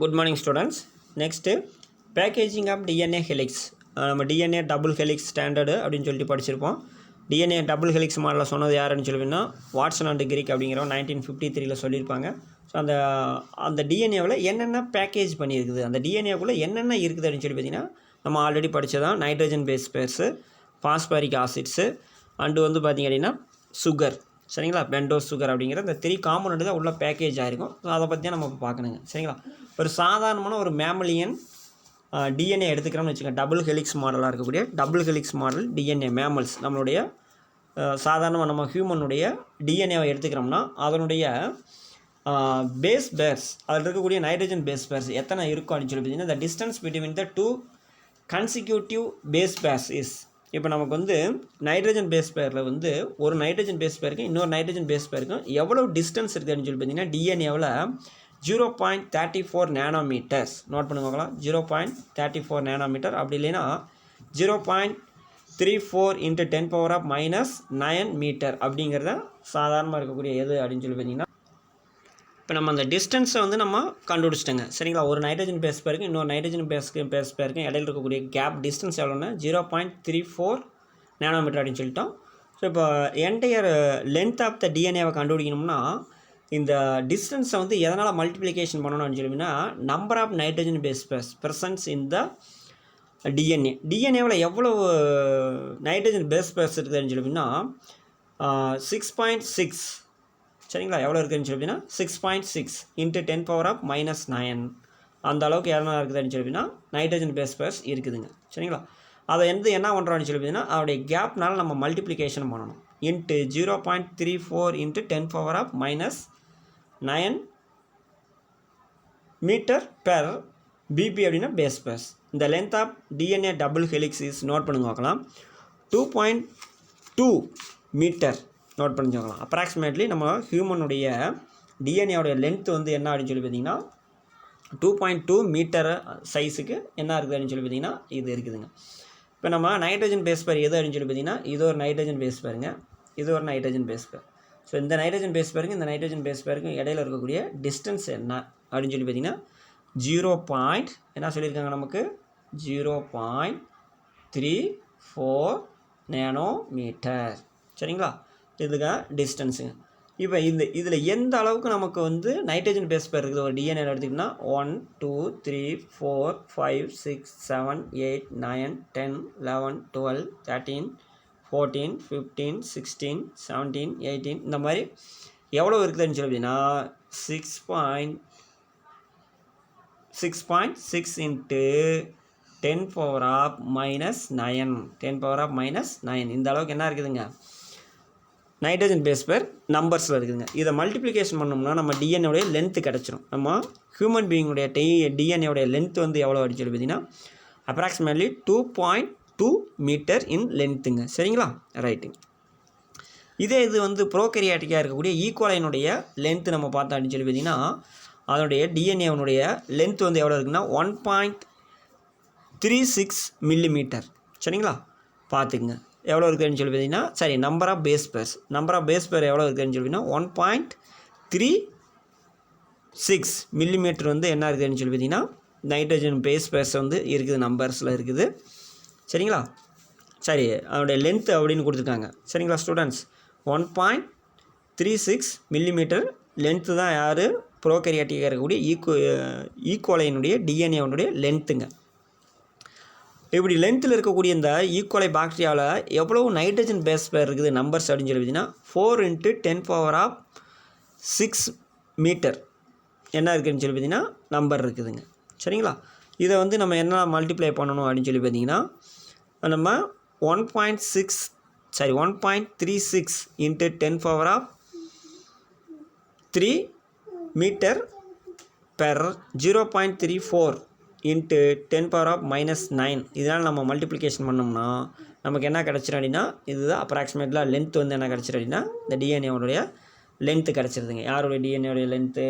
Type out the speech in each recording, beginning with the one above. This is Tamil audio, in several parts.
Good morning students. Next packaging of DNA helix. நம்ம DNA டபுள் ஹெலிக்ஸ் ஸ்டாண்டர்டு அப்படின்னு சொல்லிட்டு படிச்சிருப்போம். DNA டபுள் ஹெலிக்ஸ் மாடலில் சொன்னது யாருன்னு சொல்லுவீங்கன்னா வாட்சன் அண்ட் கிரிக் அப்படிங்கிறவங்க 1953 சொல்லியிருப்பாங்க. ஸோ அந்த டிஎன்ஏவில் என்னென்ன பேக்கேஜ் பண்ணியிருக்குது, அந்த டிஎன்ஏக்குள்ளே என்னென்ன இருக்குது அப்படின்னு சொல்லி பார்த்தீங்கன்னா நம்ம ஆல்ரெடி படித்ததான் nitrogen base pairs, phosphoric acids and வந்து பார்த்திங்க அப்படின்னா சுகர், சரிங்களா, பெண்டோஸ் சுகர் அப்படிங்கிற இந்த 3 காம்பனண்ட் தான் உள்ள பேக்கேஜ் ஆகிருக்கும். ஸோ அதை பற்றி தான் நம்ம பார்க்கணுங்க, சரிங்களா. ஒரு சாதாரணமான ஒரு மேமலியன் டிஎன்ஏ எடுத்துக்கிறோம்னு வச்சுக்கோங்க. டபுள் ஹெலிக்ஸ் மாடலாக இருக்கக்கூடிய double helix model DNA mammals, நம்மளுடைய சாதாரணமாக நம்ம ஹியூமனுடைய டிஎன்ஏவை எடுத்துக்கிறோம்னா அதனுடைய பேஸ் பேர்ஸ், அதில் இருக்கக்கூடிய நைட்ரஜன் பேஸ் பேர்ஸ் எத்தனை இருக்கும் அப்படின்னு சொல்லி பார்த்தீங்கன்னா, the distance between the 2 consecutive base pairs is. இப்போ நமக்கு வந்து நைட்ரஜன் பேஸ் பேரில் வந்து ஒரு நைட்ரஜன் பேஸ் பேருக்கும் இன்னொரு நைட்ரஜன் பேஸ் பேருக்கும் எவ்வளோ டிஸ்டன்ஸ் இருக்குது அப்படின்னு சொல்லி பார்த்தீங்கன்னா டிஎன்ஏவில் 0.34 நேனோமீட்டர்ஸ் நோட் பண்ணுவாங்களா. 0.34 நேனோமீட்டர், அப்படி இல்லைன்னா 0.34 × 10⁻⁻9 மீட்டர் அப்படிங்கிறத சாதாரணமாக இருக்கக்கூடிய எது அப்படின்னு சொல்லி பார்த்தீங்கன்னா, இப்போ நம்ம அந்த டிஸ்டன்ஸை வந்து நம்ம கண்டுபிடிச்சிட்டோங்க, சரிங்களா. ஒரு நைட்ரஜன் பேஸ் பேருக்கு இன்னொரு நைட்ரஜன் பேஸ் பேருக்கு இடையில இருக்கக்கூடிய கேப் டிஸ்டன்ஸ் எவ்வளோன்னா 0.34 நேனோமீட்டர் அப்படின்னு சொல்லிட்டோம். ஸோ இப்போ என்டையர் லென்த் ஆஃப் த டிஎன்ஏவை கண்டுபிடிக்கணும்னா இந்த டிஸ்டன்ஸை வந்து எதனால் மல்டிப்ளிகேஷன் பண்ணணும் அப்படின்னு சொல்லிங்கன்னா, number of nitrogen base pairs presence in the டிஎன்ஏவில் எவ்வளோ நைட்ரஜன் பேஸ் பேர்ஸ் இருக்குதுன்னு சொல்லிங்கன்னா 6.6, சரிங்களா. எவ்வளோ இருக்குதுன்னு சொல்லி அப்படின்னா 6.6 × 10⁻⁻9 அந்த அளவுக்கு எவ்வளோ இருக்குதுன்னு சொல்லி அப்படின்னா நைட்ரஜன் பேஸ் பேர்ஸ் இருக்குதுங்க, சரிங்களா. அதை என்ன பண்ணுறோம்னு சொல்லி பார்த்தீங்கன்னா அதோடைய கேப்னால நம்ம மல்டிப்ளிகேஷன் பண்ணணும். இன்ட்டு 0.34 × 10⁻⁻9 மீட்டர் பெர் பிபி அப்படின்னா பேஸ் பேர்ஸ். இந்த length of DNA double helix is note பண்ணுங்க பார்க்கலாம் 2.2 மீட்டர் நோட் பண்ணி பார்க்கலாம். அப்ராக்சிமேட்லி நம்ம ஹியூமனுடைய டிஎன்ஏவுடைய லென்த் வந்து என்ன அப்படின்னு சொல்லி பார்த்தீங்கன்னா 2.2 மீட்டர் சைஸுக்கு என்ன இருக்குது அப்படின்னு சொல்லி பார்த்தீங்கன்னா இது இருக்குதுங்க. இப்போ நம்ம நைட்ரஜன் பேஸ் பேர் எது அப்படின்னு சொல்லி பார்த்தீங்கன்னா இது ஒரு நைட்ரஜன் பேஸ் பேருங்க, இது ஒரு நைட்ரஜன் பேஸ் பேர். ஸோ இந்த நைட்ரஜன் பேஸ் பேருக்கு இந்த நைட்ரஜன் பேஸ் பேருக்கு இடையில இருக்கக்கூடிய டிஸ்டன்ஸ் என்ன அப்படின்னு சொல்லி பார்த்தீங்கன்னா 0. என்ன சொல்லியிருக்காங்க நமக்கு 0.34 நேனோமீட்டர், சரிங்களா. இதுதான் டிஸ்டன்ஸுங்க. இப்போ இதில் எந்த அளவுக்கு நமக்கு வந்து நைட்ரஜன் பேஸ் பேர் இருக்குது ஒரு டிஎன்ஏ எடுத்துக்கிட்டோம்னா 1 2 3 4 5 6 7 8 9 10 11 12 13 14 15 16 17 18 இந்த மாதிரி எவ்வளோ இருக்குதுன்னு சொல்லி அப்படின்னா 6.6 × 10⁻⁻9 இந்த அளவுக்கு என்ன இருக்குதுங்க நைட்ரஜன் பேஸ் பேர் நம்பர்ஸில் இருக்குதுங்க. இதை மல்டிப்ளிகேஷன் பண்ணோம்னா நம்ம டிஎன்ஏடைய லென்த்து கிடச்சிரும். நம்ம ஹியூமன் பீயிங்குடைய டிஎன்ஏடைய லென்த் வந்து எவ்வளோ அப்படின்னு சொல்லி பார்த்தீங்கன்னா அப்ராக்சிமேட்லி 2.2 மீட்டர் இன் லென்த்துங்க, சரிங்களா. ரைட்டுங்க. இது வந்து ப்ரோகரியாட்டிக்காக இருக்கக்கூடிய ஈக்குவலைனுடைய லென்த்து நம்ம பார்த்தோம் அப்படின்னு சொல்லி பார்த்தீங்கன்னா அதனுடைய டிஎன்ஏனுடைய லென்த் வந்து எவ்வளோ இருக்குன்னா 1.36 மில்லிமீட்டர், சரிங்களா. பார்த்துக்குங்க எவ்வளோ இருக்குதுன்னு சொல்லி பார்த்தீங்கன்னா சரி நம்பர் ஆஃப் பேஸ் பேர் எவ்வளோ இருக்குதுன்னு சொல்லி பார்த்தீங்கன்னா 1.36 மில்லிமீட்டர் வந்து என்ன இருக்குதுன்னு சொல்லி பார்த்தீங்கன்னா நைட்ரஜன் பேஸ் பேர்ஸ் வந்து இருக்குது, நம்பர்ஸில் இருக்குது, சரிங்களா. சரி அதனுடைய லென்த்து அப்படின்னு கொடுத்துருக்காங்க, சரிங்களா ஸ்டூடெண்ட்ஸ். 1.36 மில்லிமீட்டர் லென்த்து தான் யார் ப்ரோகரியாட்டிக்காக இருக்கக்கூடிய ஈக்குவலைனுடைய டிஎன்ஏனுடைய லென்த்துங்க. இப்படி லென்த்தில் இருக்கக்கூடிய இந்த ஈக்குவலை பாக்டீரியாவில் எவ்வளோ நைட்ரஜன் பேஸ் பேர் இருக்குது நம்பர்ஸ் அப்படின்னு சொல்லி பார்த்தீங்கன்னா 4 × 10⁻6 மீட்டர் என்ன இருக்குதுன்னு சொல்லி பார்த்தீங்கன்னா நம்பர் இருக்குதுங்க, சரிங்களா. இதை வந்து நம்ம என்ன மல்டிப்ளை பண்ணணும் அப்படின்னு சொல்லி பார்த்தீங்கன்னா நம்ம 1.36 × 10⁻3 மீட்டர் பெர் 0.34 × 10⁻⁻9 இதனால் நம்ம மல்டிப்ளிகேஷன் பண்ணோம்னா நமக்கு என்ன கிடச்சிரும் அப்படின்னா இதுதான் அப்ராக்சிமேட்லாக லென்த் வந்து என்ன கிடச்சிரும் அப்படின்னா இந்த டிஎன்ஏவுடைய லென்த்து கிடச்சிருதுங்க. யாருடைய டிஎன்ஏவுடைய லென்த்து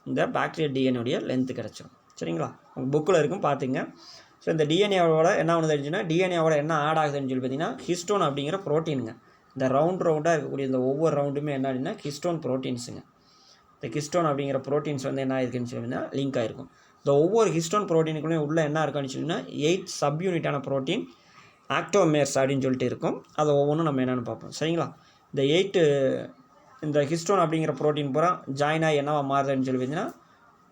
இந்த பாக்டீரியா டிஎன்ஏவுடைய லென்த்து கிடச்சிரும், சரிங்களா. உங்கள் புக்கில் இருக்கும் பார்த்துங்க. ஸோ இந்த டிஎன்ஏவோட என்ன ஒன்று தெரிஞ்சுன்னா டிஎன்ஏவோட என்ன ஆட் ஆகுதுன்னு சொல்லி பார்த்தீங்கன்னா ஹிஸ்டோன் அப்படிங்கிற ப்ரோட்டீனுங்க. இந்த ரவுண்டாக இருக்கக்கூடிய இந்த ஒவ்வொரு ரவுண்டுமே என்ன அப்படின்னா ஹிஸ்டோன் ப்ரோட்டீன்ஸுங்க. இந்த ஹிஸ்டோன் அப்படிங்கிற ப்ரோட்டீன்ஸ் வந்து என்ன ஆயிருக்குன்னு சொல்லினா லிங்க் ஆகிருக்கும். இந்த ஒவ்வொரு ஹிஸ்டோன் ப்ரோட்டீனுக்குள்ளே உள்ள என்ன இருக்குன்னு சொன்னால் 8 சப் யூனிட்டான ப்ரோட்டீன் ஆக்டோமேர்ஸ் அப்படின்னு சொல்லிட்டு இருக்கும். அதை ஒவ்வொன்றும் நம்ம என்னென்னு பார்ப்போம். சரிங்களா? இந்த 8 இந்த ஹிஸ்டோன் அப்படிங்கிற ப்ரோட்டீன் பூரா ஜாயின் ஆகி என்னவா மாறுதுன்னு சொல்லி பார்த்தீங்கன்னா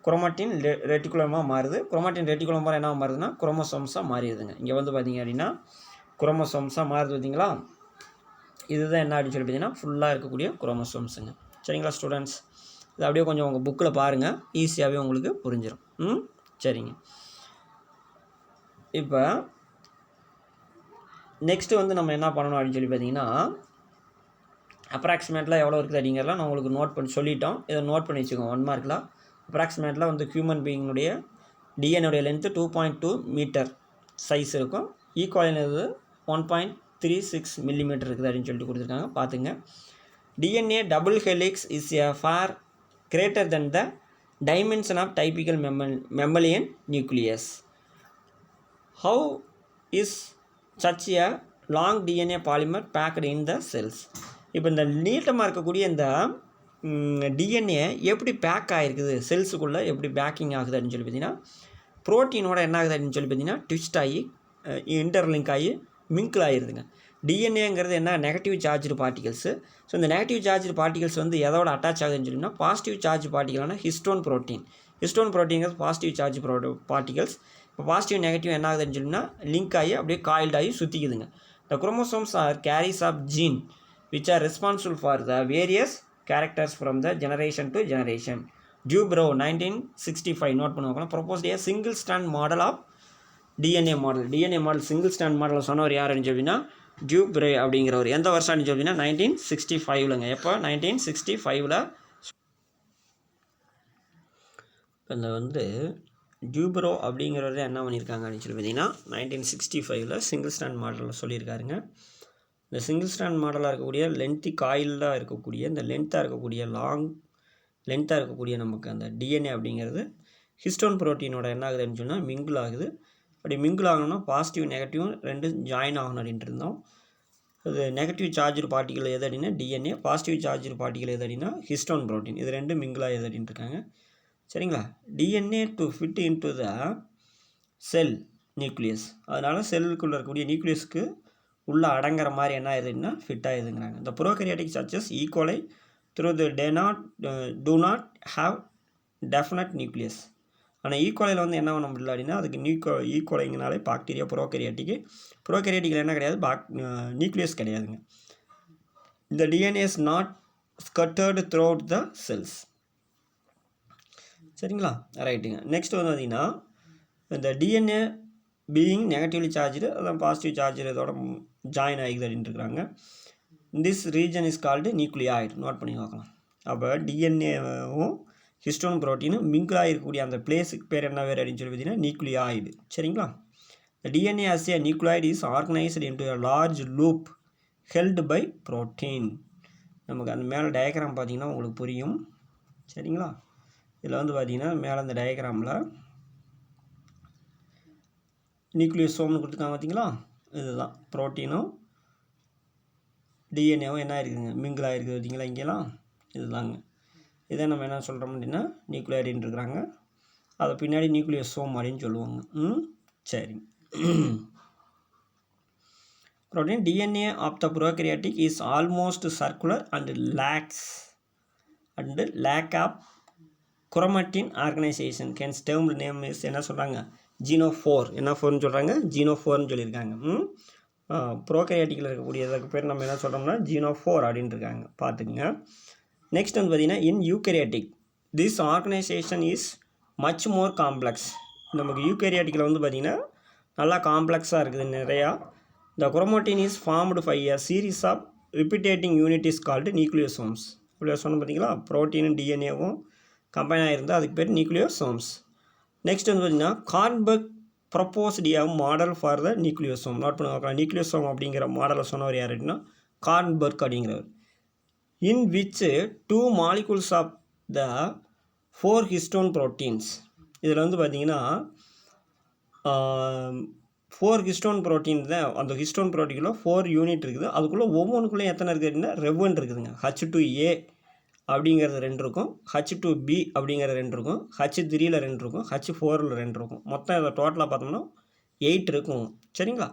குரோமாட்டின் ரெட்டிகுலமாக மாறுது. குரோமாட்டின் ரெட்டிகுலம் பூரா என்னவா மாறுதுன்னா குரோமோசோம்ஸாக மாறிடுதுங்க. இங்கே வந்து பார்த்திங்க அப்படின்னா குரோமோசோம்ஸாக மாறுது பார்த்தீங்களா? இதுதான் என்ன அப்படின்னு சொல்லி பார்த்தீங்கன்னா ஃபுல்லாக இருக்கக்கூடிய குரோமோசோம்ஸுங்க. சரிங்களா ஸ்டூடெண்ட்ஸ்? இது அப்படியே கொஞ்சம் உங்கள் புக்கில் பாருங்கள், ஈஸியாகவே உங்களுக்கு புரிஞ்சிடும். சரிங்க. இப்போ நெக்ஸ்ட்டு வந்து நம்ம என்ன பண்ணணும் அப்படின்னு சொல்லி பார்த்தீங்கன்னா அப்ராக்சிமேட்டில் எவ்வளோ இருக்குது அப்படிங்கிறலாம் நான் உங்களுக்கு நோட் பண்ணி சொல்லிட்டோம். இதை நோட் பண்ணி வச்சுக்கோங்க 1 மார்க்கில். அப்ராக்சிமேட்டில் வந்து ஹியூமன் பீயினுடைய டிஎன்ஏடைய லென்த்து 2.2 மீட்டர் சைஸ் இருக்கும். ஈக்குவலினது 1.36 மில்லிமீட்டர் இருக்குது அப்படின்னு சொல்லிட்டு கொடுத்துருக்காங்க. பார்த்துங்க. DNA double helix is a far greater than the dimension of typical mammalian nucleus. How is such a long DNA polymer packed in the cells. இப்போ இந்த நீட்டமாக இருக்கக்கூடிய இந்த டிஎன்ஏ எப்படி பேக் ஆகிருக்குது, செல்ஸுக்குள்ளே எப்படி பேக்கிங் ஆகுது அப்படின்னு சொல்லி பார்த்தீங்கன்னா ப்ரோட்டீனோட என்ன ஆகுது அப்படின்னு சொல்லி பார்த்தீங்கன்னா ட்விஸ்ட் ஆகி இன்டர்லிங்க் ஆகி மிங்கிள் ஆகிருதுங்க. டிஎன்ஏங்கிறது என்ன, நெகட்டிவ் சார்ஜ்டு பார்ட்டிகல்ஸு. ஸோ இந்த நெகட்டிவ் சார்ஜ்டு பார்ட்டிகல்ஸ் வந்து எதோட அட்டாச் ஆகுதுன்னு சொல்லினா பாசிட்டிவ் சார்ஜ் பார்ட்டிகளான ஹிஸ்டோன் ப்ரோட்டீன். ஹிஸ்டோன் ப்ரோட்டீன்கிறது பாசிட்டிவ் சார்ஜ் பார்ட்டிகல்ஸ். இப்போ பாசிட்டிவ் நெகட்டிவ் என்ன ஆகுதுன்னு சொல்லினா லிங்க் ஆகி அப்படியே காயில்ட் ஆகி சுற்றிக்குதுங்க. The chromosomes are carriers of gene which are responsible for the various characters from the generation to generation. Dubrow 1965 note பண்ணுவாங்க proposed a single strand model of DNA model single strand model சொன்னவர் யாருன்னு சொல்லினா டியூப்ரே அப்படிங்கிறவர். எந்த வருஷம்னு சொல்லினா 1965லங்க. எப்போ 1965ல் இந்த வந்து டியூப்ரோ அப்படிங்கிறவர் என்ன பண்ணியிருக்காங்க அப்படின்னு சொல்லி பார்த்தீங்கன்னா 1965ல் சிங்கிள் ஸ்டாண்ட் மாடலில் சொல்லியிருக்காருங்க. இந்த சிங்கிள் ஸ்டாண்ட் மாடலாக இருக்கக்கூடிய லென்த்தி காயிலாக இருக்கக்கூடிய இந்த லென்த்தாக இருக்கக்கூடிய லென்த்தாக இருக்கக்கூடிய நமக்கு அந்த டிஎன்ஏ அப்படிங்கிறது ஹிஸ்டோன் ப்ரோட்டீனோட என்ன ஆகுதுன்னு சொன்னால் மிங்கிள் ஆகுது. அப்படி மிங்கிள் ஆகணும்னா பாசிட்டிவ் நெகட்டிவ் ரெண்டும் ஜாயின் ஆகணும் அப்படின்ட்டு இருந்தோம். அது நெகட்டிவ் சார்ஜ் பார்ட்டிகள் எது அப்படின்னா டிஎன்ஏ, பாசிட்டிவ் சார்ஜ் பார்ட்டிகள் எது அப்படின்னா ஹிஸ்டோன் ப்ரோட்டீன். இது ரெண்டும் மிங்கிளாக எது அப்படின்ட்டு இருக்காங்க. சரிங்களா? DNA to fit into the sell nucleus. அதனால் செல்லுக்குள்ளே இருக்கக்கூடிய நியூக்ளியஸ்க்கு உள்ளே அடங்குற மாதிரி என்ன ஆகுதுன்னா ஃபிட் ஆகுதுங்கிறாங்க. இந்த ப்ரோகரியாட்டிக் சச்சஸ் ஈக்குவலை though they do not have definite nucleus. ஆனால் ஈக்குவலையில் வந்து என்ன பண்ண முடியல அப்படின்னா அதுக்கு ஈக்குவலைங்கனாலே பாக்டீரியா ப்ரோகரியாட்டிக்கில் என்ன கிடையாது, நியூக்ளியஸ் கிடையாதுங்க. இந்த DNA is not scattered throughout the cells. சரிங்களா? ரைட்டுங்க. நெக்ஸ்ட் வந்து பார்த்திங்கன்னா இந்த டிஎன்ஏ பீயிங் நெகட்டிவ்லி சார்ஜு அதான் பாசிட்டிவ் சார்ஜ் இதோட ஜாயின் ஆகிது அப்படின்ட்டு இருக்கிறாங்க. This region is called nucleoid. Note பண்ணி பார்க்கலாம். அப்போ டிஎன்ஏவும் ஹிஸ்டோன் ப்ரோட்டீனும் மிங்கிள் ஆகிருக்கக்கூடிய அந்த பிளேஸுக்கு பேர் என்ன வேறு அப்படின்னு சொல்லி பார்த்தீங்கன்னா நியூக்ளியாய்டு. சரிங்களா? The DNA as a nucleoid is organized into a large loop held by protein. நமக்கு அந்த மேலே டயக்ராம் பார்த்தீங்கன்னா உங்களுக்கு புரியும். சரிங்களா? இதில் வந்து பார்த்தீங்கன்னா மேலே அந்த டயக்ராமில் நியூக்ளியோசோம்னு கொடுத்துருக்காங்க பார்த்தீங்களா? இதுதான் ப்ரோட்டீனும் டிஎன்ஏவும் என்ன இருக்குதுங்க மிங்கிள் ஆகிருக்குது பார்த்தீங்களா இங்கெல்லாம். இதுதாங்க. இதை நம்ம என்ன சொல்கிறோம் அப்படின்னா நியூக்ளியாய்டுன்னு இருக்கிறாங்க. அதை பின்னாடி நியூக்ளியோசோம் அப்படின்னு சொல்லுவாங்க. சரி. Protein DNA of the prokaryotic is almost circular and lack of chromatin organization. Hence term name is என்ன சொல்கிறாங்க ஜீனோஃபோர். என்ன ஃபோர்னு சொல்கிறாங்க ஜீனோஃபோர்னு சொல்லியிருக்காங்க. ப்ரோகரியாட்டிக்கில் இருக்கக்கூடியதுக்கு பேர் நம்ம என்ன சொல்கிறோம்னா ஜீனோஃபோர் அப்படின்ட்டு இருக்காங்க. பார்த்துக்குங்க. நெக்ஸ்ட் வந்து பார்த்திங்கன்னா in eukaryotic this organisation is much more complex. நமக்கு யூகரியாட்டிக்கில் வந்து பார்த்திங்கன்னா நல்லா காம்ப்ளெக்ஸாக இருக்குது நிறையா. The chromatin is formed by a series of repeating unit is called nucleosomes. இப்படி சொன்ன பார்த்தீங்களா ப்ரோட்டீனும் டிஎன்ஏவும் கம்பைன் ஆகிருந்தால் அதுக்கு பேர் நியூக்ளியோசோம்ஸ். நெக்ஸ்ட் வந்து பார்த்திங்கன்னா Kornberg proposed a model for the nucleosome. Note பண்ணி பார்க்கலாம். நியூக்ளியோசோம் அப்படிங்கிற மாடலை சொன்னவர் யார் அப்படின்னா கார்ன்பர்க் அப்படிங்கிறவர். In which 2 molecules of the 4 histone proteins. இதில் வந்து பார்த்திங்கன்னா 4 ஹிஸ்டோன் ப்ரோட்டீன் தான். அந்த ஹிஸ்டோன் ப்ரோட்டீனில் 4 யூனிட் இருக்குது. அதுக்குள்ளே ஒவ்வொன்றுக்குள்ளேயும் எத்தனை இருக்குது அப்படின்னா ரெவன் இருக்குதுங்க. H2A அப்படிங்கிறது 2 இருக்கும், H2B அப்படிங்கிறது 2 இருக்கும், H3ல் 2 இருக்கும், H4ல் 2 இருக்கும். மொத்தம் இதை டோட்டலாக பார்த்தோம்னா 8 இருக்கும். சரிங்களா?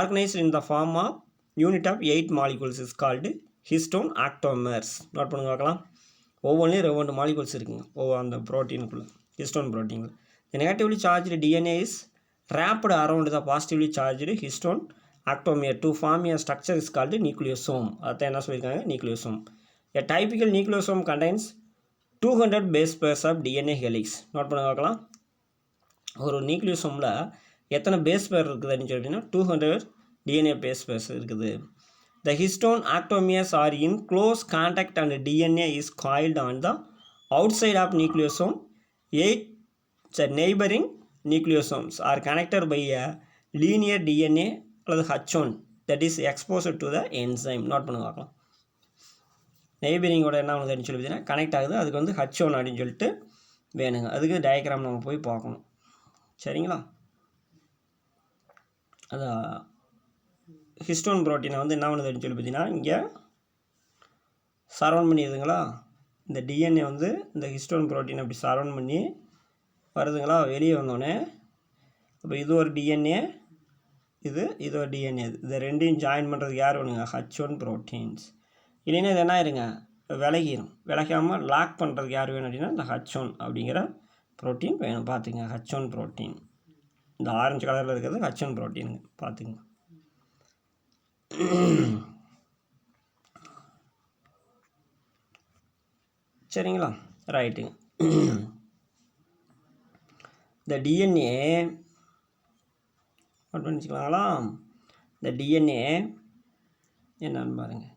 Organised in the form of unit of 8 molecules is called histone octamers. Note பண்ணுங்க பார்க்கலாம். ஒவ்வொன்றிலையும் 2 மாலிகூல்ஸ் இருக்குங்க அந்த ப்ரோட்டீனுக்குள்ளே, ஹிஸ்டோன் ப்ரோட்டீனில். த நெகட்டிவ்லி சார்ஜ்டு DNA இஸ் wrapped around the positively charged histone atomer to form a structure is called nucleosome. அதான் என்ன சொல்லியிருக்காங்க, nucleosome. A typical nucleosome contains 200 base pairs of DNA helix. Note பண்ண பார்க்கலாம். ஒரு நியூக்ளியோசோமில் எத்தனை பேஸ் பேர் இருக்குதுன்னு சொல்லிட்டீங்கன்னா 200 DNA base pairs இருக்குது. The histone atomeres are in close contact and DNA is coiled on the outside of nucleosome. 8 neighboring nucleosomes are connected by a linear DNA அல்லது H1 that is exposed to the enzyme. Note பண்ணி பார்க்கலாம். நெய்பரிங்கோட என்ன ஆகுதுன்னு சொல்லி பார்த்தீங்கன்னா கனெக்ட் ஆகுது, அதுக்கு வந்து H1 அப்படின்னு சொல்லிட்டு வேணுங்க. அதுக்கு டயக்ராம் நம்ம போய் பார்க்கணும். சரிங்களா? அதான் ஹிஸ்டோன் ப்ரோட்டீனை வந்து என்ன பண்ணுதுன்னு சொல்லி பார்த்தீங்கன்னா இங்கே சரௌண்ட் பண்ணிடுதுங்களா. இந்த டிஎன்ஏ வந்து இந்த ஹிஸ்டோன் ப்ரோட்டீனை அப்படி சரௌண்ட் பண்ணி வருதுங்களா. வெளியே வந்தோடனே அப்போ இது ஒரு டிஎன்ஏ, இது ஒரு டிஎன்ஏ, இது ரெண்டையும் ஜாயின் பண்ணுறதுக்கு யார் வேணுங்க, H1 ப்ரோட்டீன்ஸ். இல்லைன்னா இது என்ன ஆயிருங்க, விலகிடும். விலகாமல் லாக் பண்ணுறதுக்கு யார் வேணும் அப்படின்னா இந்த H1 அப்படிங்கிற ப்ரோட்டீன் வேணும். பார்த்துங்க, H1 ப்ரோட்டீன், இந்த ஆரஞ்சு கலரில் இருக்கிறது H1 ப்ரோட்டீனுங்க. பார்த்துங்க. சரிங்களா? ரைட்டுங்க. இந்த டிஎன்ஏ நோட் பண்ணிச்சுக்கலாங்களா. இந்த டிஎன்ஏ என்னன்னு பாருங்கள்.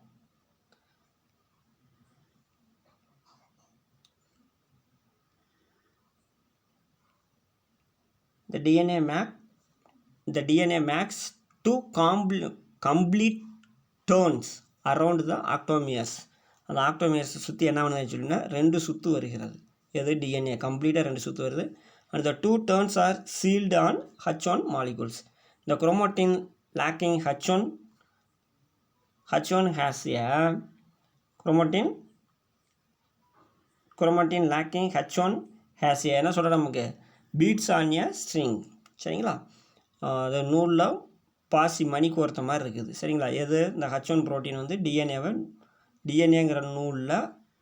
The DNA maps 2 complete turns around the octomeres. அந்த ஆக்டோமியர்ஸ் சுற்றி என்ன பண்ணுதுன்னு சொல்லிங்கன்னா 2 சுற்று வருகிறது. எது டிஎன்ஏ கம்ப்ளீட்டாக 2 சுற்று வருது. And the 2 turns are sealed on H1 molecules. The chromatin lacking H1 has a chromatin lacking H1 has a என்ன சொல்கிற நமக்கு பீட்ஸ் ஆன் ஏ ஸ்ட்ரிங். சரிங்களா? அது நூலில் பாசி மணி கோர்த்த மாதிரி இருக்குது. சரிங்களா? எது இந்த H1 ப்ரோட்டீன் வந்து டிஎன்ஏங்கிற நூலில்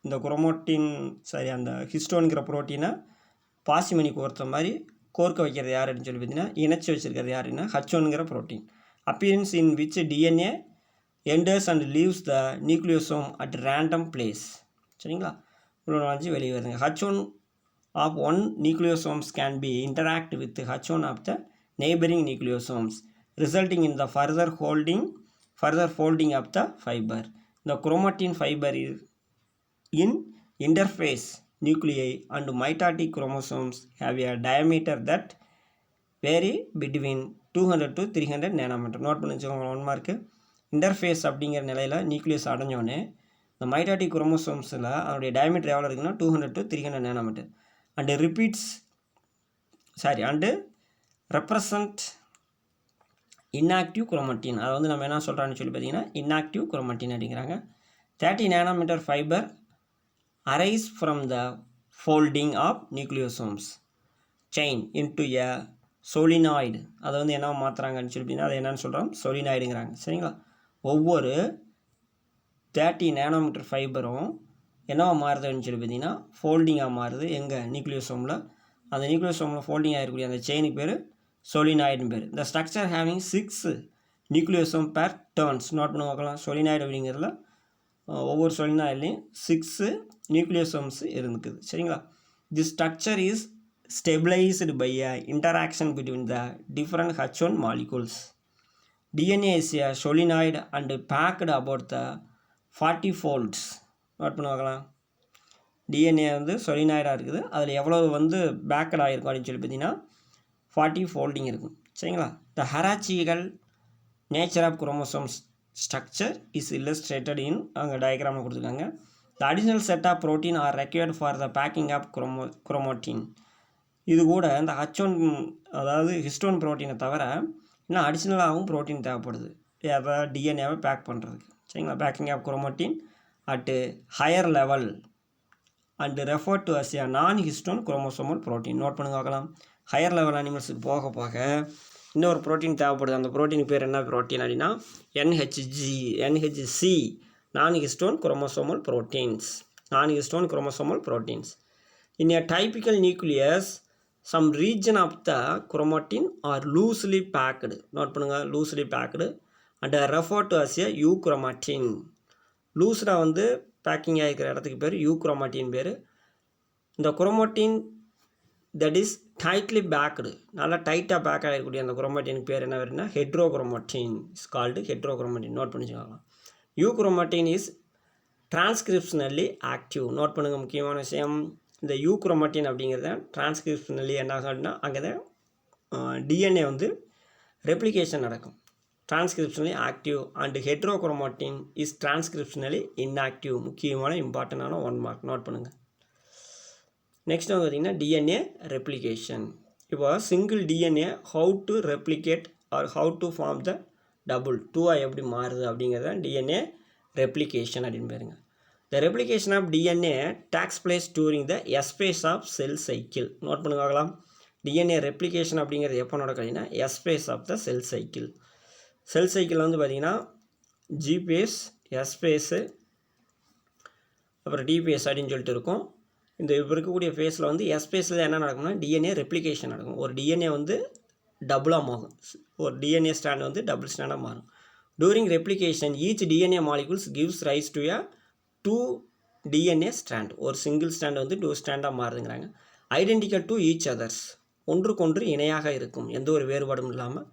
இந்த அந்த ஹிஸ்டோனுங்கிற ப்ரோட்டீனை பாசி மணி கோர்த்த மாதிரி கோர்க்க வைக்கிறது யாருன்னு சொல்லி பார்த்தீங்கன்னா இணைச்சி வச்சுருக்கிறது யாருன்னா H1ங்கிற protein. Appearance in which DNA enters and leaves the nucleosome at random place. சரிங்களா? இவ்வளோ நாளைக்கு வெளியே வருதுங்க. H1 of one nucleosomes can be interact with H1 of the neighboring nucleosomes, resulting in the further folding of the fiber. The chromatin fiber is in interface nuclei and mitotic chromosomes have a diameter that vary between 200 to 300 nanometer. Note பண்ணி வச்சுக்கோங்க, 1 மார்க்கு. இன்டர்ஃபேஸ் அப்படிங்கிற நிலையில் நியூக்ளியஸ் அடைஞ்சோடனே இந்த மைட்டாட்டிக் குரோமோசோம்ஸில் அதனுடைய டயமீட்டர் எவ்வளோ இருக்குன்னா 200 to 300 nanometer. And represent inactive chromatin. அதை வந்து நம்ம என்ன சொல்கிறான்னு சொல்லி பார்த்தீங்கன்னா inactive chromatin அப்படிங்கிறாங்க. 30 nanometer fiber arise from the folding of nucleosomes chain into a solenoid. அதை வந்து என்ன மாற்றுறாங்கன்னு சொல்லி பார்த்தீங்கன்னா அதை என்னன்னு சொல்கிறோம், solenoidங்கிறாங்க. சரிங்களா? ஒவ்வொரு 30 nanometer ஃபைபரும் என்னவா மாறுதுன்னு சொல்லி பார்த்தீங்கன்னா ஃபோல்டிங்காக மாறுது. எங்கள் நியூக்ளியோசோமில் அந்த நியூக்ளியோசோமில் ஃபோல்டிங் ஆகிருக்கக்கூடிய அந்த செயினுக்கு பேர் சொலினாய்டுன்னு பேர். இந்த ஸ்ட்ரக்சர் ஹேவிங் 6 நியூக்ளியோசோம் பேர் டர்ன்ஸ். நோட் பண்ணி பார்க்கலாம். சொலினாய்டு அப்படிங்கிறதுல ஒவ்வொரு சொலினாய்ட்லேயும் 6 நியூக்ளியோசோம்ஸ் இருந்துக்குது. சரிங்களா? The structure is stabilised by a interaction between the different H1 molecules. DNA is a solenoid and packed about the 40 folds. Note பண்ணி பார்க்கலாம். டிஎன்ஏ வந்து சொலினாய்டாக இருக்குது, அதில் எவ்வளோ வந்து பேக்கட் ஆகிருக்கும் அப்படின்னு சொல்லி பார்த்தீங்கன்னா 40 ஃபோல்டிங் இருக்கும். சரிங்களா? The hierarchical nature of chromosomes structure is illustrated in அங்கே டயக்ராமில் கொடுத்துருக்காங்க. The additional set of protein are required for the packing of chromatin. இது கூட இந்த H1 அதாவது ஹிஸ்டோன் ப்ரோட்டீனை தவிர இன்னும் அடிஷ்னலாகவும் ப்ரோட்டீன் தேவைப்படுது, அதாவது டிஎன்ஏவை பேக் பண்ணுறதுக்கு. சரிங்களா? Packing of chromatin at higher level and refer to as a non histone chromosomal protein. Note பண்ணுங்க பார்க்கலாம். ஹையர் லெவல் அனிமல்ஸுக்கு போக போக இன்னொரு ப்ரோட்டீன் தேவைப்படுது. அந்த ப்ரோட்டீன் பேர் என்ன ப்ரோட்டீன் அப்படின்னா NHC non histone chromosomal proteins. Non histone chromosomal proteins. In a typical nucleus some region of the chromatin are loosely packed. Note பண்ணுங்கள், loosely packed and are referred to as a euchromatin. லூஸ்டாக வந்து பேக்கிங் ஆகிருக்கிற இடத்துக்கு பேர் யூக்ரோமாட்டின் பேர். இந்த chromatin that is tightly packed, நல்லா டைட்டாக பேக் ஆகிருக்கக்கூடிய அந்த குரோமாட்டின் பேர் என்ன வருதுன்னா heterochromatin. Is called heterochromatin. Note பண்ணிச்சுக்கோங்க. Euchromatin is transcriptionally active. Note பண்ணுங்கள், முக்கியமான விஷயம். இந்த யூக்ரோமாட்டின் அப்படிங்கிறத டிரான்ஸ்கிரிப்ஷனலி என்ன ஆகுதுன்னா அங்கே தான் டிஎன்ஏ வந்து ரெப்ளிகேஷன் நடக்கும். Transcriptionally active and heterochromatin is transcriptionally inactive. முக்கியமான இம்பார்ட்டண்டான 1 மார்க். நோட் பண்ணுங்கள். நெக்ஸ்ட் வந்து பார்த்திங்கன்னா டிஎன்ஏ ரெப்ளிகேஷன். இப்போ single DNA how to replicate or how to form the double 2ஆக எப்படி மாறுது அப்படிங்கிறத டிஎன்ஏ ரெப்ளிகேஷன் அப்படின்னு பாருங்க. The replication of DNA takes place during the S phase of cell cycle. Note பண்ணுங்க பார்க்கலாம். DNA replication அப்படிங்கிறது எப்போ நடக்குதுன்னா S phase of the cell cycle. Cell cycle வந்து பார்த்திங்கன்னா G phase, S phase, அப்புறம் D phase அப்படின்னு சொல்லிட்டு இருக்கும். இந்த இப்போ இருக்கக்கூடிய ஃபேஸில் வந்து S phaseல என்ன நடக்கும்னா DNA ரெப்ளிகேஷன் நடக்கும். ஒரு DNA வந்து டபுளாக மாறும். ஒரு DNA ஸ்டாண்ட் வந்து டபுள் ஸ்டாண்டாக மாறும். During replication, each DNA molecules gives rise to a 2 DNA stand. ஒரு சிங்கிள் ஸ்டாண்ட் வந்து 2 ஸ்டாண்டாக மாறுதுங்கிறாங்க. ஐடென்டிக்கல் டு ஈச் அதர்ஸ், ஒன்றுக்கொன்று இணையாக இருக்கும், எந்த ஒரு வேறுபாடும் இல்லாமல்.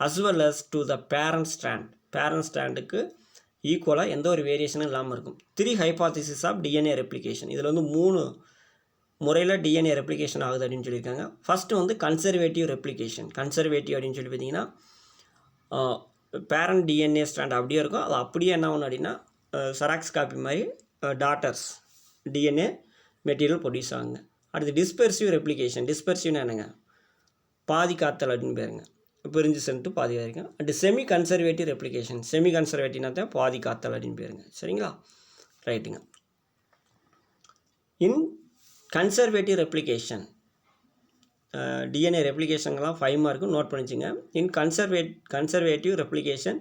as well as to the parent strand, parent ஸ்டாண்டுக்கு ஈக்குவலாக எந்த ஒரு வேரியேஷனும் இல்லாமல் இருக்கும். 3 ஹைபாத்திசிஸ் ஆஃப் DNA ரெப்ளிகேஷன். இதில் வந்து 3 முறையில் DNA ரெப்ளிகேஷன் ஆகுது அப்படின்னு சொல்லியிருக்காங்க. ஃபஸ்ட்டு வந்து கன்சர்வேட்டிவ் ரெப்ளிகேஷன். கன்சர்வேட்டிவ் அப்படின்னு சொல்லி பார்த்தீங்கன்னா பேரண்ட் DNA ஸ்டாண்ட் அப்படியே இருக்கும், அது அப்படியே என்ன ஆகணும் அப்படின்னா செராக்ஸ் காப்பி மாதிரி டாட்டர்ஸ் DNA மெட்டீரியல் ப்ரொடியூஸ் ஆகுங்க. அடுத்து டிஸ்பெர்சிவ் ரெப்ளிகேஷன். டிஸ்பெர்சிவ்னா என்னங்க, பாதி காத்தல் அப்படின்னு பேருங்க, பிரிஞ்சு சென்ட்டு பாதி வரைக்கும். And semi conservative replication. Semi கன்சர்வேட்டிவ்னா தான் பாதி காத்தல் அப்படின்னு பேருங்க. சரிங்களா, ரைட்டுங்க. இன் கன்சர்வேட்டிவ் ரெப்ளிகேஷன் DNA ரெப்ளிகேஷன்லாம் 5 மார்க்கும் நோட் பண்ணிச்சுங்க. In conservative replication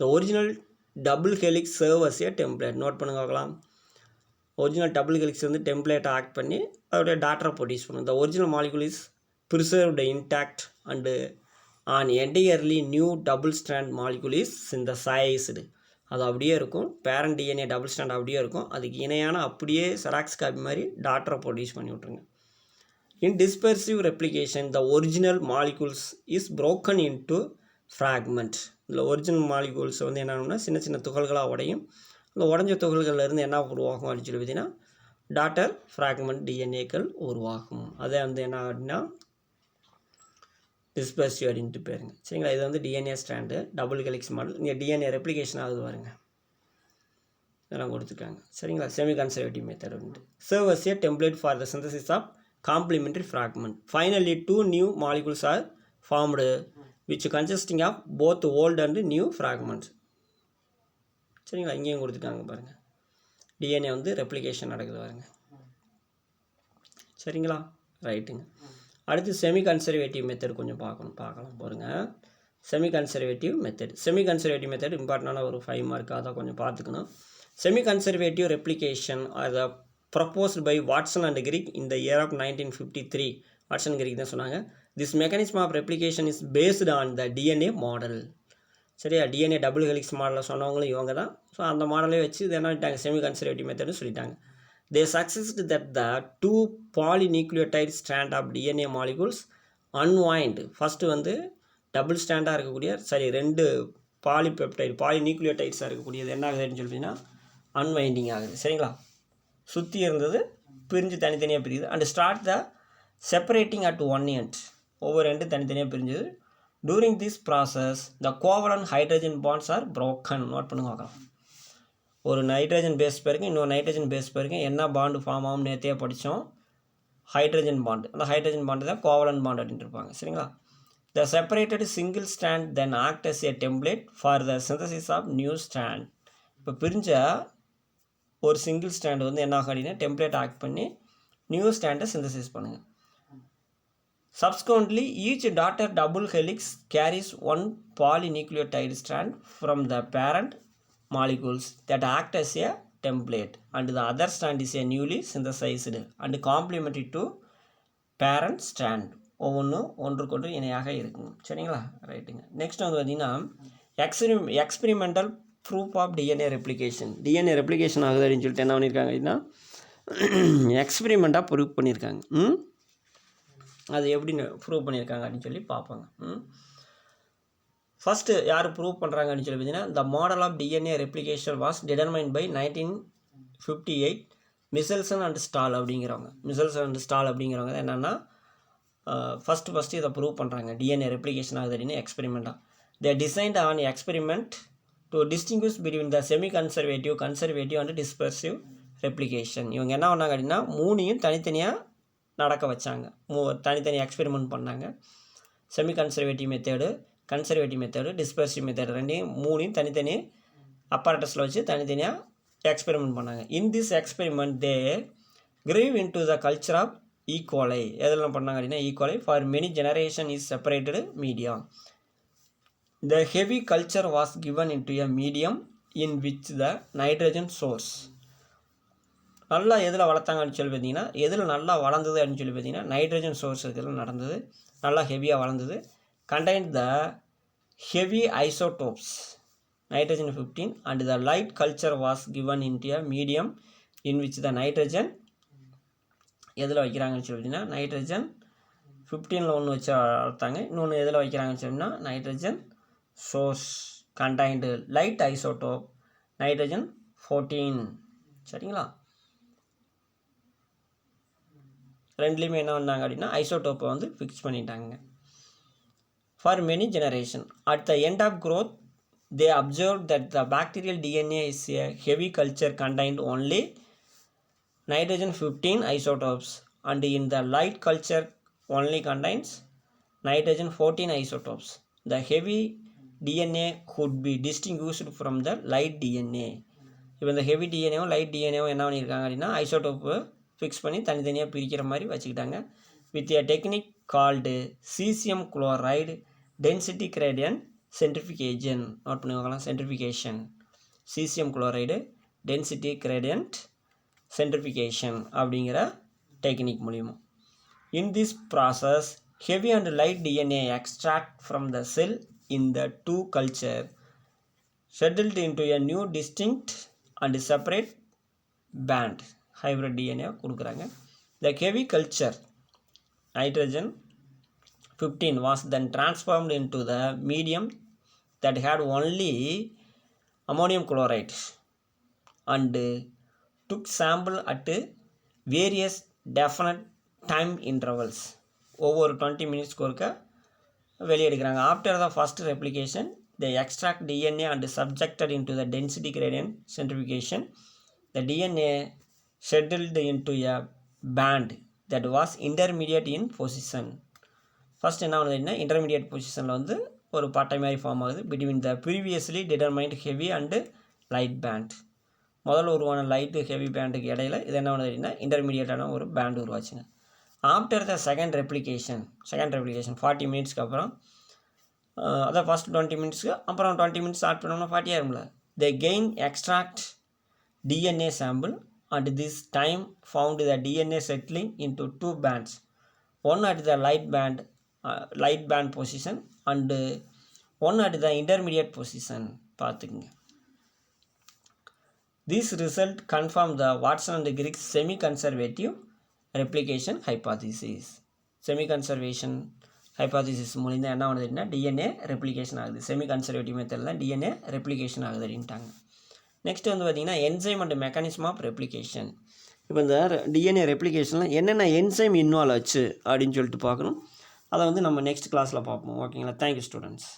the original double helix serve as a template. Note பண்ணுங்க பார்க்கலாம். ஒரிஜினல் டபுள் ஹெலிக்ஸ் வந்து டெம்ப்ளேட்டை ஆக்ட் பண்ணி அதோடைய டாட்டரை ப்ரொடியூஸ் பண்ணும். The original molecule is preserved intact and on entirely new double stand molecule is synthesised. அது அப்படியே இருக்கும். பேரண்ட் DNA டபுள் ஸ்டாண்ட் அப்படியே இருக்கும், அதுக்கு இணையான அப்படியே செராக்ஸ் காப்பி மாதிரி டாட்டரை ப்ரொடியூஸ் பண்ணி விட்ருங்க. In dispersive replication the original molecules is broken into fragment. இதில் ஒரிஜினல் மாலிகூல்ஸ் வந்து என்ன ஆகும்னா சின்ன சின்ன துகள்களாக உடையும். அந்த உடஞ்ச துகள்கள்லேருந்து என்ன உருவாகும் அப்படின்னு சொல்லி பார்த்தீங்கன்னா டாட்டர் ஃப்ராக்மெண்ட் DNAக்கள் உருவாகும். அதை வந்து என்ன அப்படின்னா டிஸ்பெர்சிவ் அப்படின்ட்டு பேருங்க. சரிங்களா, இது வந்து DNA strand double helix model. இங்கே DNA ரெப்ளிகேஷன் ஆகுது பாருங்க, இதெல்லாம் கொடுத்துருக்காங்க. சரிங்களா, செமி கன்சர்வேட்டிவ் மெத்தட் வந்து serve as a template for the synthesis of complementary fragment. Finally 2 new molecules are formed which consisting of both old and new fragments. சரிங்களா, இங்கேயும் கொடுத்துட்டாங்க பாருங்கள். DNA வந்து ரெப்ளிகேஷன் நடக்குது பாருங்க. சரிங்களா, ரைட்டுங்க. அடுத்து செமி கன்சர்வேட்டிவ் மெத்தட் கொஞ்சம் பார்க்கலாம் பாருங்கள். செமி கன்சர்வேட்டிவ் மெத்தட் இம்பார்ட்டண்டான ஒரு 5 மார்க், அதை கொஞ்சம் பார்த்துக்கணும். Semi conservative replication are the proposed by Watson and Crick in the year of 1953. Watson Crick தான் சொன்னாங்க. This mechanism of replication is based on the DNA model. சரியா, DNA டபுள் ஹெலிக்ஸ் மாடலில் சொன்னவங்களும் இவங்க தான். ஸோ அந்த மாடலே வச்சு இது என்ன செமி கன்சர்வேட்டிவ் மெத்தட்னு சொல்லிட்டாங்க. They succeeded that the 2 polynucleotide strand of DNA molecules unwind. First வந்து டபுள் ஸ்டாண்டாக இருக்கக்கூடிய 2 பாலிநியூக்ளியோடைட்ஸாக இருக்கக்கூடியது என்ன ஆகுதுன்னு சொல்லிங்கன்னா அன்வைண்டிங் ஆகுது. சரிங்களா, சுற்றி இருந்தது பிரிஞ்சு தனித்தனியாக பிரியுது. And start the separating at 1 end. ஒவ்வொரு எண்டு தனித்தனியாக பிரிஞ்சுது. During this process the covalent hydrogen bonds are broken. Note பண்ணுங்க பார்க்கலாம். ஒரு நைட்ரஜன் பேஸ் பேருக்கு இன்னொரு நைட்ரஜன் பேஸ் பேருக்கு என்ன பாண்டு ஃபார்ம் ஆகும் நேற்றே படித்தோம், ஹைட்ரஜன் பாண்டு. அந்த ஹைட்ரஜன் பாண்டு தான் கோவலன் பாண்ட் அப்படின்ட்டு இருப்பாங்க. சரிங்களா, the separated single strand then act as a template for the synthesis of new strand. இப்போ பிரிஞ்ச ஒரு சிங்கிள் ஸ்டாண்ட் வந்து என்ன ஆகும் அப்படின்னா டெம்ப்ளேட் ஆக்ட் பண்ணி நியூ ஸ்ட்ராண்டை சிந்தசிஸ் பண்ணுங்கள். Subsequently, each daughter double helix carries one polynucleotide strand from the parent molecules that act as a template, and the other strand is a newly synthesized and complementary to parent strand. ஒன்றுக்கொன்று இணையாக இருக்குங்க. சரிங்களா? ரைட்டுங்க. நெக்ஸ்ட் வந்து பார்த்தீங்கன்னா experimental proof of DNA replication. DNA replication ஆகுது அப்படின்னு சொல்லிட்டு என்ன பண்ணியிருக்காங்க அப்படின்னா எக்ஸ்பெரிமெண்ட்டாக ப்ரூவ் பண்ணியிருக்காங்க. அது எப்படி ப்ரூவ் பண்ணியிருக்காங்க அப்படின்னு சொல்லி பார்ப்பாங்க. ஃபஸ்ட்டு யார் ப்ரூவ் பண்ணுறாங்க அப்படின்னு சொல்லி பார்த்தீங்கன்னா the model of DNA replication was determined by 1958 Meselson and Stahl அப்படிங்கிறவங்க. மிசெல்சன் அண்ட் ஸ்டால் அப்படிங்கிறவங்க என்னென்னா ஃபஸ்ட்டு இதை ப்ரூவ் பண்ணுறாங்க. டிஎன்ஏ ரெப்ளிகேஷன் ஆகுது அப்படின்னு எக்ஸ்பெரிமெண்ட்டாக. They designed an experiment to distinguish between the semi conservative and dispersive replication. இவங்க என்ன பண்ணாங்க அப்படின்னா மூணையும் தனித்தனியாக நடக்க வச்சாங்க. தனித்தனி எக்ஸ்பெரிமெண்ட் பண்ணாங்க. Semi conservative method dispersive method மூணையும் தனித்தனி அப்பராட்டஸில் வச்சு தனித்தனியாக எக்ஸ்பெரிமெண்ட் பண்ணாங்க. In this experiment they grew in to the culture of E coli. எதெல்லாம் பண்ணாங்க அப்படின்னா E coli for many generation is separated media. The heavy culture was given in to a medium in which the nitrogen source. நல்லா எதில் வளர்த்தாங்க அப்படின்னு சொல்லி பார்த்தீங்கன்னா எதில் நல்லா வளர்ந்தது அப்படின்னு சொல்லி பார்த்தீங்கன்னா நைட்ரஜன் சோர்ஸ் இதில் நடந்தது. நல்லா ஹெவியாக வளர்ந்தது. Contain the heavy isotopes nitrogen 15 and the light culture was given in to a medium in which the nitrogen எதில் வைக்கிறாங்கன்னு சொல்லி பார்த்தீங்கன்னா நைட்ரஜன் 15 ஒன்று வச்சு வளர்த்தாங்க. இன்னொன்று எதில் வைக்கிறாங்கன்னு சொன்னால் nitrogen source கண்டைன்டு light isotope nitrogen 14. சரிங்களா? ரெண்டுலேயுமே என்ன பண்ணாங்க அப்படின்னா ஐசோடோப்பை வந்து ஃபிக்ஸ் பண்ணிட்டாங்க. For many generation at the end of growth they observe that the bacterial DNA is a heavy culture contained only nitrogen 15 isotopes and in the light culture only contains nitrogen 14 isotopes. The heavy DNA could be distinguished from the light DNA. இப்போ இந்த ஹெவி டிஎன்ஏவும் லைட் டிஎன்ஏவும் என்ன பண்ணியிருக்காங்க அப்படின்னா ஐசோடோப்பு ஃபிக்ஸ் பண்ணி தனித்தனியாக பிரிக்கிற மாதிரி வச்சுக்கிட்டாங்க. With a technique called caesium chloride density gradient centrifugation. Note பண்ணிக்கலாம். Centrifugation caesium chloride density gradient centrifugation அப்படிங்கிற டெக்னிக் மூலிமா. In this process heavy and light DNA extract from the cell in the two culture settled in to a new distinct and separate band hybrid DNA கொடுக்குறாங்க. The heavy culture nitrogen 15 was then transformed into the medium that had only ammonium chloride and took sample at various definite time intervals. ஒவ்வொரு 20 மினிட்ஸ்க்கு ஒருக்க வெளியே எடுக்கிறாங்க. After the first replication they extract DNA and subjected into the density gradient centrifugation. The DNA settled into a band that was intermediate in position. First என்ன ஆகுதுன்னா இன்டர்மீடியட் பொசிஷனில் வந்து ஒரு பட்டை மாதிரி ஃபார்ம் ஆகுது between the previously determined heavy and light band. முதல்ல உருவான லைட்டு ஹெவி பேண்டுக்கு இடையில இது என்ன ஆகுது அப்படின்னா இன்டர்மீடியட்டான ஒரு பேண்ட் உருவாச்சுங்க. ஆஃப்டர் த செகண்ட் ரெப்ளிகேஷன் 40 மினிட்ஸ்க்கு அப்புறம் அதான் ஃபஸ்ட் 20 மினிட்ஸ்க்கு அப்புறம் 20 மினிட்ஸ் ஸ்டார்ட் பண்ணோம்னா 40 ஆகும்ல. They again extract DNA sample and this time found the DNA settling into two bands, one at the light band position and one at the intermediate position. பார்த்துக்குங்க. This result confirmed the Watson and Crick semi-conservative replication hypothesis. Semi-conservation hypothesis மூலியம் என்ன ஆகுதுன்னா டிஎன்ஏ ரெப்ளிகேஷன் ஆகுது. செமி கன்சர்வேட்டிவ் மெத்தடில் டிஎன்ஏ ரெப்ளிகேஷன் ஆகுது அப்படின்ட்டாங்க. நெக்ஸ்ட் வந்து பார்த்திங்கன்னா enzyme and mechanism of replication. இப்போ இந்த டிஎன்ஏ ரெப்ளிகேஷனில் என்னென்ன என்சைம் இன்வால்வ் ஆச்சு அப்படின்னு சொல்லிட்டு பார்க்கணும். அதை வந்து நம்ம நெக்ஸ்ட் கிளாஸில் பார்ப்போம். ஓகேங்களா? Thank you students.